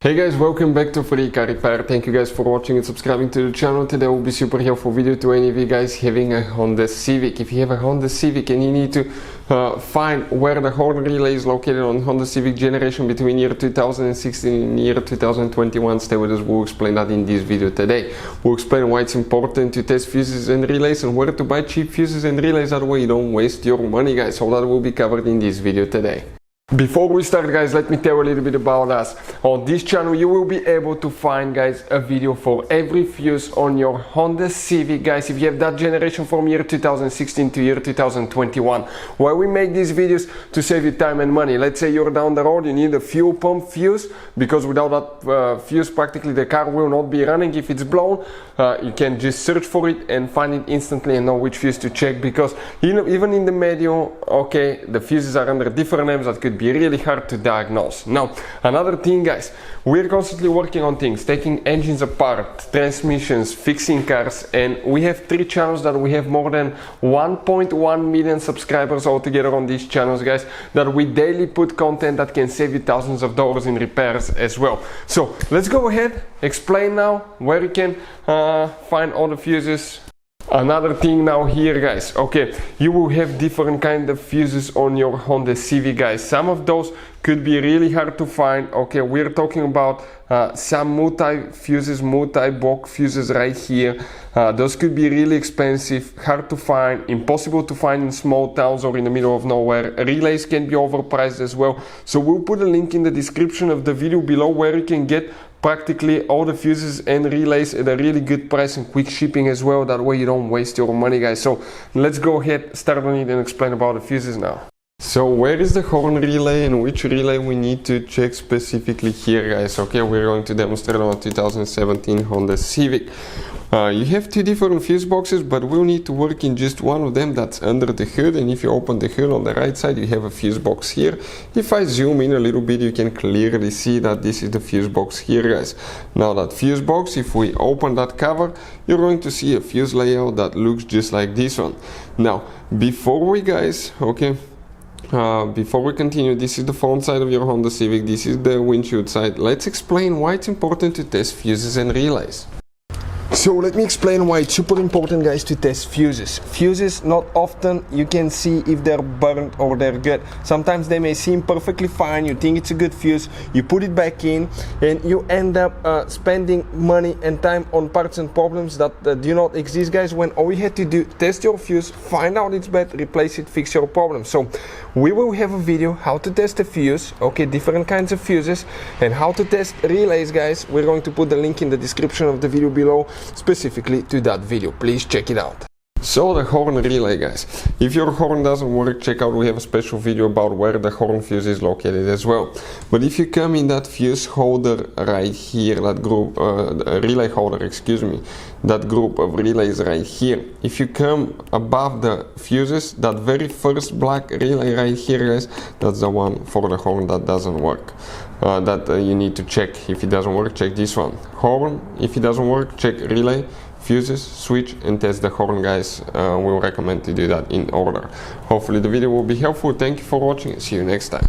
Hey guys, welcome back to Free Car Repair. Thank you guys for watching and subscribing to the channel. Today will be super helpful video to any of you guys having a Honda Civic. If you have a Honda Civic and you need to find where the horn relay is located on Honda Civic generation between year 2016 and year 2021, stay with us. We'll explain that in this video today. We'll explain why it's important to test fuses and relays and where to buy cheap fuses and relays, that way you don't waste your money, guys. So that will be covered in this video today. Before we start, guys, let me tell you a little bit about us. On this channel you will be able to find, guys, a video for every fuse on your Honda Civic, guys, if you have that generation from year 2016 to year 2021. Why we make these videos? To save you time and money. Let's say you're down the road, you need a fuel pump fuse, because without that fuse practically the car will not be running. If it's blown, you can just search for it and find it instantly and know which fuse to check, because even in the manual, okay, the fuses are under different names that could be really hard to diagnose. Now, another thing, guys, we're constantly working on things, taking engines apart, transmissions, fixing cars, and we have 3 channels that we have more than 1.1 million subscribers altogether on these channels, guys, that we daily put content that can save you thousands of dollars in repairs as well. So let's go ahead, explain now where you can find all the fuses. Another thing now here, guys, okay, you will have different kind of fuses on your Honda Civic, guys. Some of those could be really hard to find. Okay, we're talking about some multi-fuses, multi-block fuses right here. Those could be really expensive, hard to find, impossible to find in small towns or in the middle of nowhere. Relays can be overpriced as well. So we'll put a link in the description of the video below where you can get practically all the fuses and relays at a really good price and quick shipping as well. That way you don't waste your money, guys. So let's go ahead, start on it and explain about the fuses now. So where is the horn relay and which relay we need to check specifically here, guys? Okay, we're going to demonstrate on a 2017 Honda Civic. You have 2 different fuse boxes, but we'll need to work in just one of them that's under the hood. And if you open the hood on the right side, you have a fuse box here. If I zoom in a little bit, you can clearly see that this is the fuse box here, guys. Now that fuse box, if we open that cover, you're going to see a fuse layout that looks just like this one. Now, before we continue, this is the front side of your Honda Civic, this is the windshield side. Let's explain why it's important to test fuses and relays. So let me explain why it's super important, guys, to test fuses. Fuses, not often you can see if they're burnt or they're good. Sometimes they may seem perfectly fine, you think it's a good fuse, you put it back in and you end up spending money and time on parts and problems that do not exist, guys, when all you had to do, test your fuse, find out it's bad, replace it, fix your problem. So we will have a video how to test a fuse, okay, different kinds of fuses, and how to test relays, guys. We're going to put the link in the description of the video below specifically to that video. Please check it out. So the horn relay, guys, if your horn doesn't work, check out, we have a special video about where the horn fuse is located as well. But if you come in that fuse holder right here, that group, relay holder, excuse me, that group of relays right here, if you come above the fuses, that very first black relay right here, guys, that's the one for the horn that doesn't work. You need to check. If it doesn't work, check this one. Horn, if it doesn't work, check relay, fuses, switch, and test the horn, guys. We'll recommend to do that in order. Hopefully the video will be helpful. Thank you for watching and see you next time.